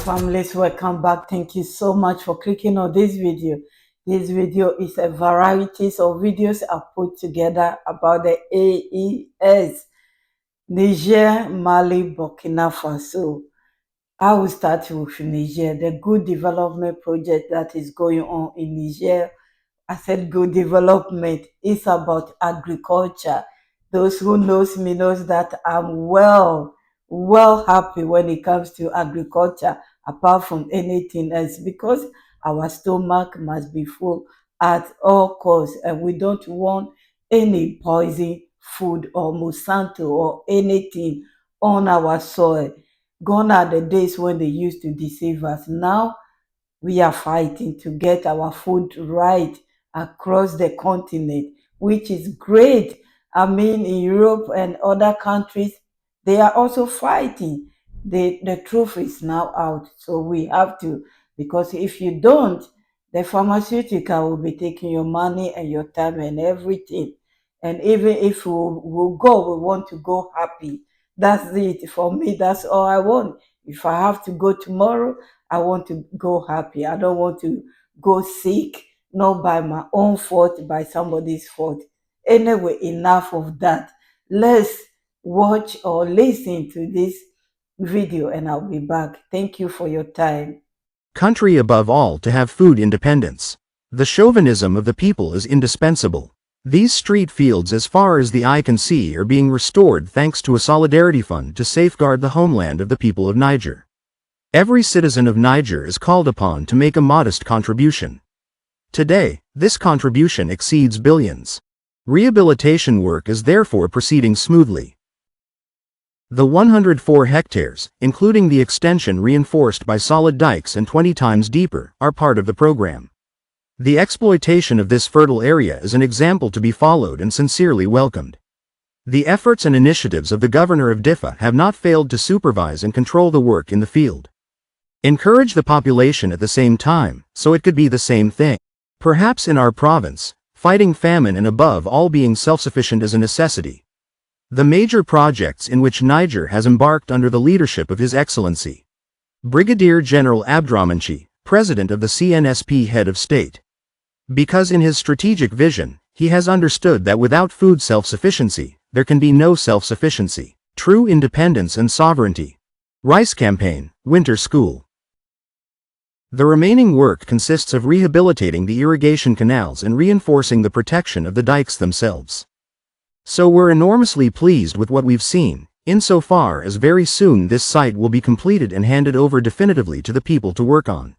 families, welcome back. Thank you so much for clicking on this video. This video is a variety of videos I put together about the AES, Niger, Mali, Burkina Faso. I will start with Niger, the good development project that is going on in Niger. I said good development is about agriculture. Those who knows me knows that I'm well happy when it comes to agriculture, apart from anything else, because our stomach must be full at all costs, and we don't want any poison food or Monsanto or anything on our soil. Gone are the days when they used to deceive us. Now we are fighting to get our food right across the continent, which is great. I mean, in Europe and other countries, they are also fighting. The truth is now out. So we have to, because if you don't, the pharmaceutical will be taking your money and your time and everything. And even if we go, we want to go happy. That's it. For me, that's all I want. If I have to go tomorrow, I want to go happy. I don't want to go sick, not by my own fault, by somebody's fault. Anyway, enough of that. Let's watch or listen to this video and I'll be back. Thank you for your time. Country above all to have food independence. The chauvinism of the people is indispensable. These street fields as far as the eye can see are being restored thanks to a solidarity fund to safeguard the homeland of the people of Niger. Every citizen of Niger is called upon to make a modest contribution. Today, this contribution exceeds billions. Rehabilitation work is therefore proceeding smoothly. The 104 hectares, including the extension reinforced by solid dikes and 20 times deeper, are part of the program. The exploitation of this fertile area is an example to be followed and sincerely welcomed. The efforts and initiatives of the governor of Diffa have not failed to supervise and control the work in the field. Encourage the population at the same time, so it could be the same thing. Perhaps in our province, fighting famine and above all being self-sufficient is a necessity. The major projects in which Niger has embarked under the leadership of His Excellency Brigadier General Abdramanchi, President of the CNSP Head of State. Because in his strategic vision, he has understood that without food self-sufficiency, there can be no self-sufficiency, true independence and sovereignty. Rice Campaign, Winter School. The remaining work consists of rehabilitating the irrigation canals and reinforcing the protection of the dikes themselves. So we're enormously pleased with what we've seen, insofar as very soon this site will be completed and handed over definitively to the people to work on.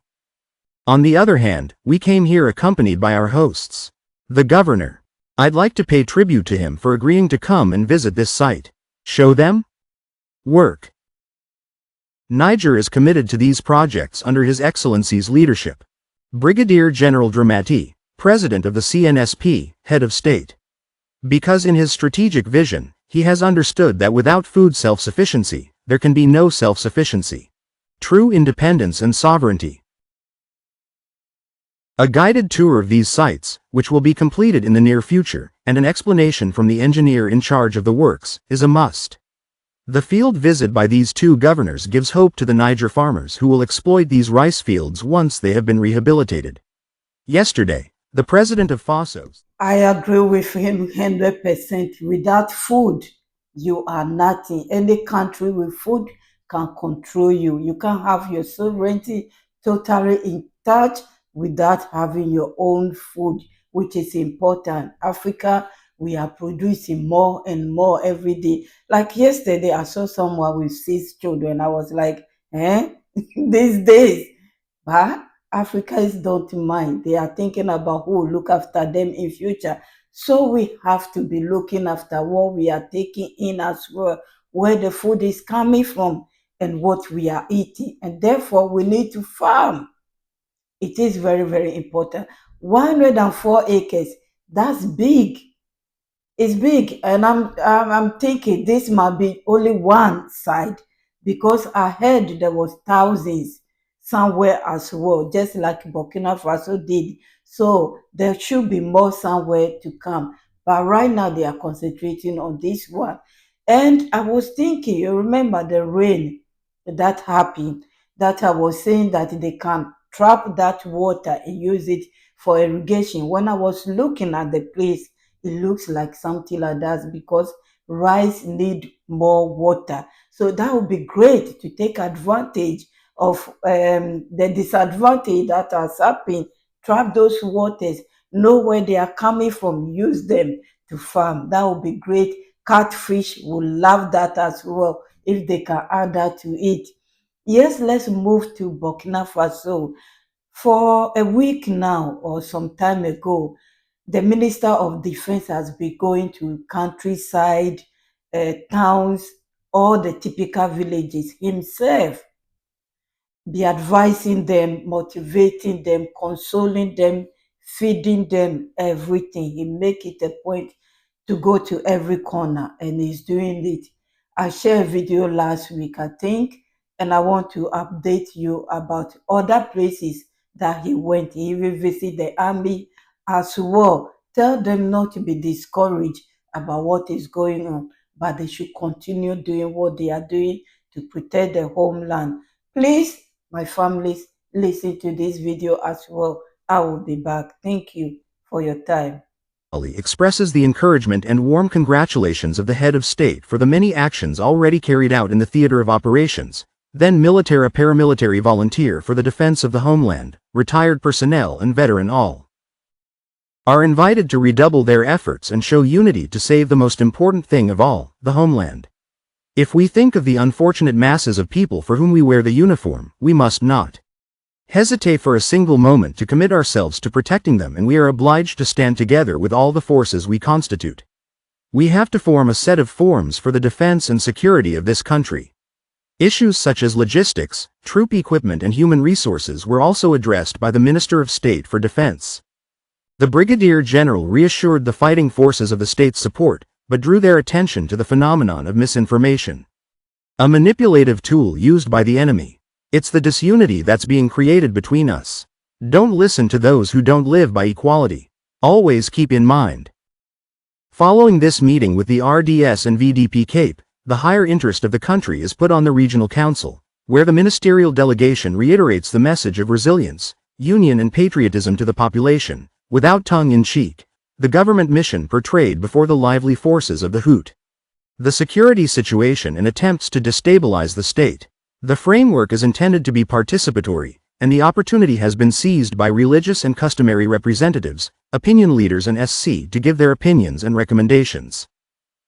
On the other hand, we came here accompanied by our hosts, the governor. I'd like to pay tribute to him for agreeing to come and visit this site. Show them work. Niger is committed to these projects under His Excellency's leadership. Brigadier General Dramati, President of the CNSP, Head of State. Because in his strategic vision, he has understood that without food self-sufficiency, there can be no self-sufficiency. True independence and sovereignty. A guided tour of these sites, which will be completed in the near future, and an explanation from the engineer in charge of the works, is a must. The field visit by these two governors gives hope to the Niger farmers who will exploit these rice fields once they have been rehabilitated. Yesterday, the president of Faso. I agree with him 100%. Without food, you are nothing. Any country with food can control you. You can't have your sovereignty totally intact without having your own food, which is important. Africa, we are producing more and more every day. Like yesterday, I saw someone with 6 children. I was like, these days, but Africans don't mind. They are thinking about who will look after them in future. So we have to be looking after what we are taking in as well, where the food is coming from and what we are eating. And therefore, we need to farm. It is very, very important. 104 acres, that's big. It's big, and I'm thinking this might be only one side, because I heard there was thousands somewhere as well, just like Burkina Faso did. So there should be more somewhere to come. But right now they are concentrating on this one. And I was thinking, you remember the rain that happened. that I was saying that they can trap that water and use it for irrigation. When I was looking at the place, it looks like something like that because rice need more water. So that would be great to take advantage of the disadvantage that has happened. Trap those waters, know where they are coming from, use them to farm. That would be great. Catfish will love that as well if they can add that to it. Yes, let's move to Burkina Faso. For a week now or some time ago, the Minister of Defense has been going to countryside, towns, all the typical villages himself, be advising them, motivating them, consoling them, feeding them, everything. He make it a point to go to every corner, and he's doing it. I shared a video last week, I think, and I want to update you about other places that he went. He even visited the army as well. Tell them not to be discouraged about what is going on, but they should continue doing what they are doing to protect the homeland. Please, my families, listen to this video as well. I will be back. Thank you for your time. Expresses the encouragement and warm congratulations of the head of state for the many actions already carried out in the theater of operations, then military paramilitary volunteer for the defense of the homeland, retired personnel and veteran all are invited to redouble their efforts and show unity to save the most important thing of all, the homeland. If we think of the unfortunate masses of people for whom we wear the uniform, we must not hesitate for a single moment to commit ourselves to protecting them, and we are obliged to stand together with all the forces we constitute. We have to form a set of forms for the defense and security of this country. Issues such as logistics, troop equipment and human resources were also addressed by the Minister of State for Defense. The Brigadier General reassured the fighting forces of the state's support, but drew their attention to the phenomenon of misinformation, a manipulative tool used by the enemy. It's the disunity that's being created between us. Don't listen to those who don't live by equality. Always keep in mind. Following this meeting with the RDS and VDP Cape, the higher interest of the country is put on the Regional Council, where the ministerial delegation reiterates the message of resilience, union and patriotism to the population, without tongue-in-cheek, the government mission portrayed before the lively forces of the Hoot. The security situation and attempts to destabilize the state. The framework is intended to be participatory, and the opportunity has been seized by religious and customary representatives, opinion leaders and SC to give their opinions and recommendations.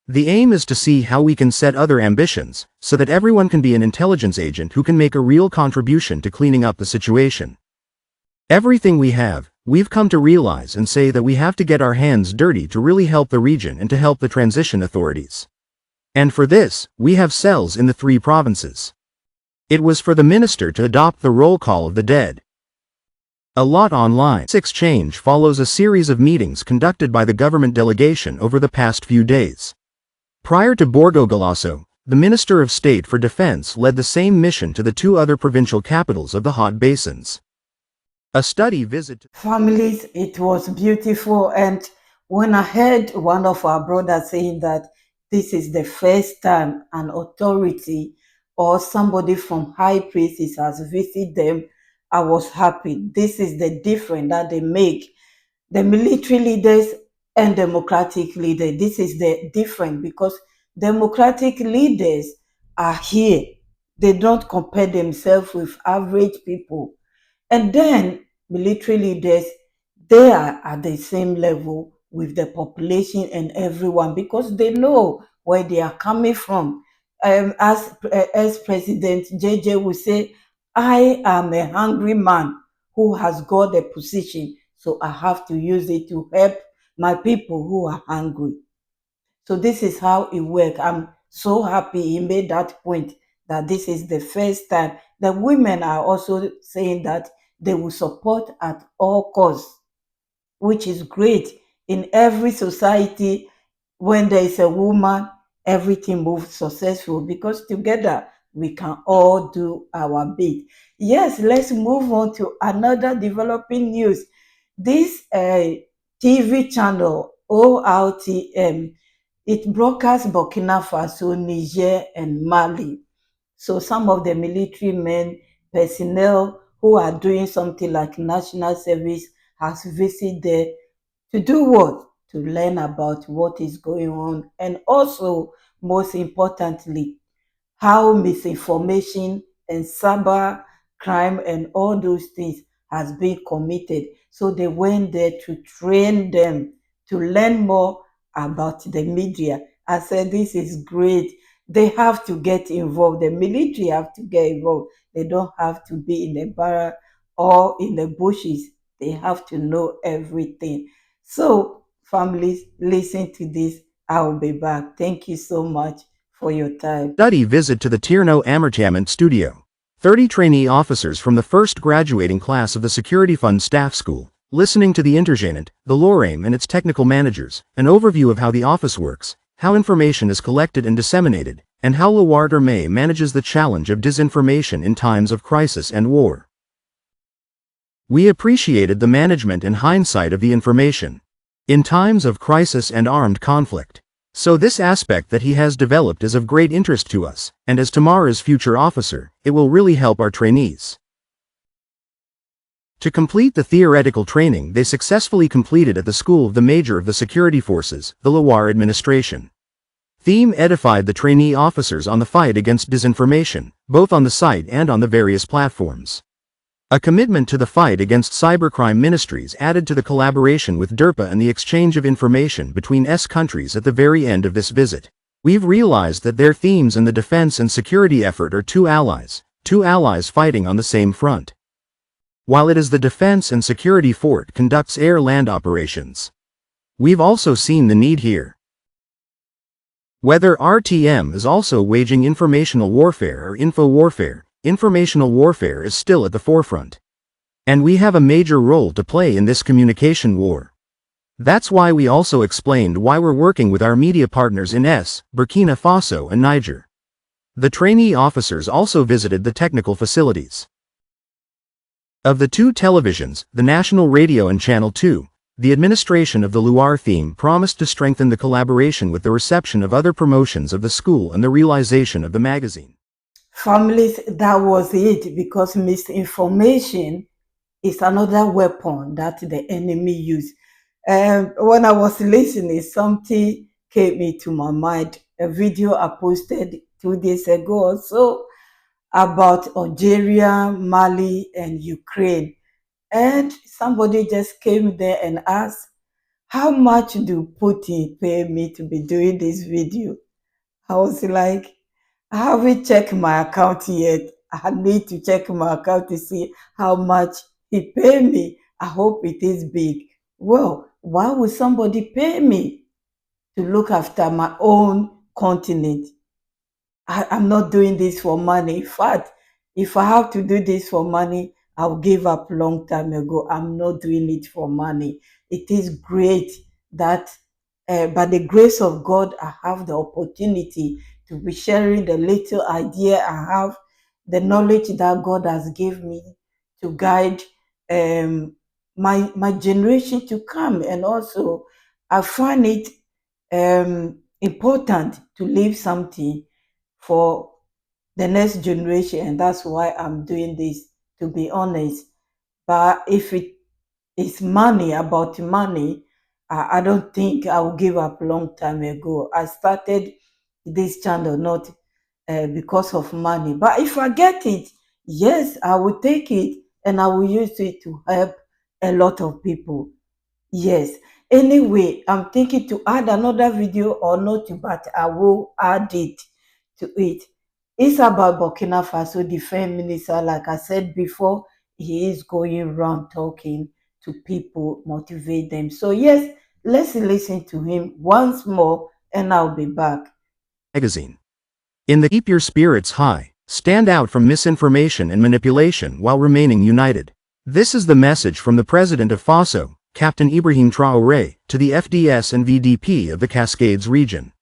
The aim is to see how we can set other ambitions, so that everyone can be an intelligence agent who can make a real contribution to cleaning up the situation. Everything we have, we've come to realize and say that we have to get our hands dirty to really help the region and to help the transition authorities. And for this, we have cells in the 3 provinces. It was for the minister to adopt the roll call of the dead. A lot online. This exchange follows a series of meetings conducted by the government delegation over the past few days. Prior to Borgo-Galasso, the Minister of State for Defense led the same mission to the 2 other provincial capitals of the hot basins. A study visit. Families, it was beautiful. And when I heard one of our brothers saying that this is the first time an authority or somebody from high places has visited them, I was happy. This is the difference that they make. The military leaders and democratic leaders, this is the difference, because democratic leaders are here. They don't compare themselves with average people. And then military leaders, they are at the same level with the population and everyone, because they know where they are coming from. As President JJ will say, I am a hungry man who has got a position, so I have to use it to help my people who are hungry. So this is how it works. I'm so happy he made that point, that this is the first time. The women are also saying that they will support at all costs, which is great. In every society, when there is a woman, everything moves successful, because together we can all do our bit. Yes, let's move on to another developing news. This TV channel, ORTM, it broadcasts Burkina Faso, Niger, and Mali. So some of the military men, personnel who are doing something like national service has visited there to do what? To learn about what is going on, and also, most importantly, how misinformation and cyber crime and all those things has been committed. So they went there to train them to learn more about the media. I said, this is great. They have to get involved. The military have to get involved. They don't have to be in the barrack or in the bushes. They have to know everything. So, families, listen to this. I'll be back. Thank you so much for your time. Study visit to the Tierno Amertainment Studio. 30 trainee officers from the first graduating class of the Security Fund Staff School, listening to the Intergenant, the LORAIM and its technical managers, an overview of how the office works, how information is collected and disseminated, and how Loire May manages the challenge of disinformation in times of crisis and war. We appreciated the management and hindsight of the information in times of crisis and armed conflict. So this aspect that he has developed is of great interest to us, and as tomorrow's future officer, it will really help our trainees. To complete the theoretical training they successfully completed at the School of the Major of the Security Forces, the Loire Administration. Theme edified the trainee officers on the fight against disinformation, both on the site and on the various platforms. A commitment to the fight against cybercrime ministries added to the collaboration with DERPA and the exchange of information between countries at the very end of this visit. We've realized that their themes in the defense and security effort are two allies fighting on the same front. While it is the defense and security fort conducts air-land operations. We've also seen the need here. Whether RTM is also waging informational warfare or info warfare, informational warfare is still at the forefront. And we have a major role to play in this communication war. That's why we also explained why we're working with our media partners in Burkina Faso and Niger. The trainee officers also visited the technical facilities of the two televisions, the National Radio and Channel 2. The administration of the Loire theme promised to strengthen the collaboration with the reception of other promotions of the school and the realization of the magazine. Families, that was it, because misinformation is another weapon that the enemy use. When I was listening, something came into my mind, a video I posted 2 days ago or so about Algeria, Mali, and Ukraine. And somebody just came there and asked, how much do Putin pay me to be doing this video? I was like, I haven't checked my account yet. I need to check my account to see how much he paid me. I hope it is big. Well, why would somebody pay me to look after my own continent? I'm not doing this for money. In fact, if I have to do this for money, I'll give up long time ago. I'm not doing it for money. It is great that by the grace of God, I have the opportunity to be sharing the little idea I have, the knowledge that God has given me to guide my generation to come. And also, I find it important to leave something for the next generation, and that's why I'm doing this, to be honest. But if it is money, about money, I don't think I will give up long time ago. I started this channel not because of money, but if I get it, yes, I will take it and I will use it to help a lot of people. Yes. Anyway, I'm thinking to add another video or not, but I will add it to it. It's about Burkina Faso defense minister. Like I said before, he is going around talking to people, motivate them. So yes, let's listen to him once more and I'll be back. Magazine. In the Keep Your Spirits High, stand out from misinformation and manipulation while remaining united. This is the message from the President of Faso, Captain Ibrahim Traoré, to the FDS and VDP of the Cascades region.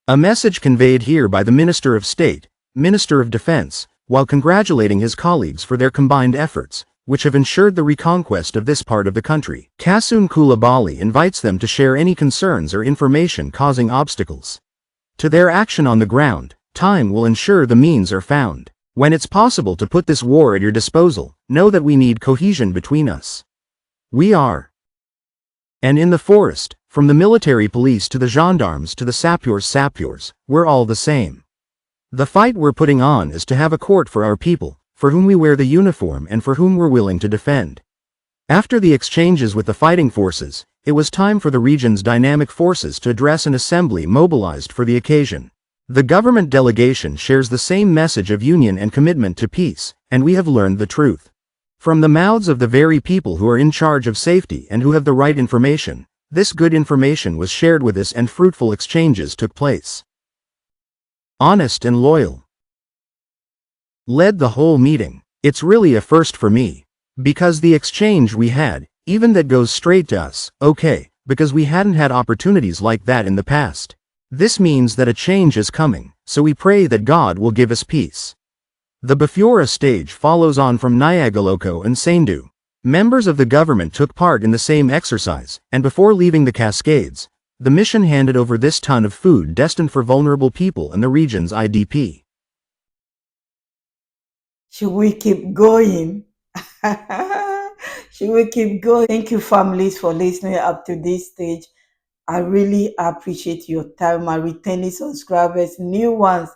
A message conveyed here by the Minister of State, Minister of Defense, while congratulating his colleagues for their combined efforts, which have ensured the reconquest of this part of the country. Kassoum Koulibaly invites them to share any concerns or information causing obstacles to their action on the ground. Time will ensure the means are found. When it's possible to put this war at your disposal, know that we need cohesion between us. We are. And in the forest, from the military police to the gendarmes to the sapeurs, we're all the same. The fight we're putting on is to have a court for our people, for whom we wear the uniform and for whom we're willing to defend. After the exchanges with the fighting forces, it was time for the region's dynamic forces to address an assembly mobilized for the occasion. The government delegation shares the same message of union and commitment to peace, and we have learned the truth. From the mouths of the very people who are in charge of safety and who have the right information, this good information was shared with us and fruitful exchanges took place. Honest and loyal. Led the whole meeting. It's really a first for me. Because the exchange we had, even that goes straight to us, okay, because we hadn't had opportunities like that in the past. This means that a change is coming, so we pray that God will give us peace. The Bafura stage follows on from Nyagoloko and Sendou. Members of the government took part in the same exercise, and before leaving the Cascades, the mission handed over this ton of food destined for vulnerable people in the region's IDP. Should we keep going? Should we keep going? Thank you, families, for listening up to this stage. I really appreciate your time. My returning subscribers, new ones,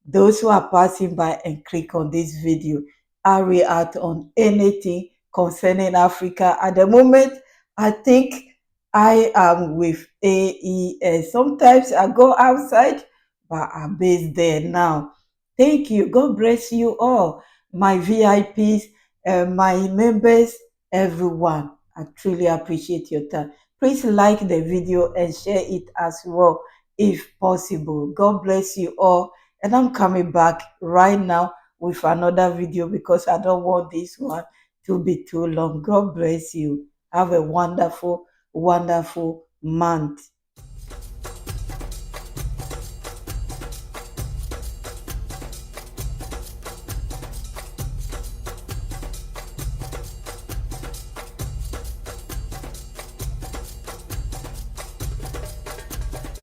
those who are passing by and click on this video, I react on anything concerning Africa. At the moment, I think I am with AES. Sometimes I go outside, but I'm based there now. Thank you. God bless you all, my VIPs, my members, everyone. I truly appreciate your time. Please like the video and share it as well if possible. God bless you all. And I'm coming back right now with another video because I don't want this one to be too long. God bless you. Have a wonderful, wonderful month.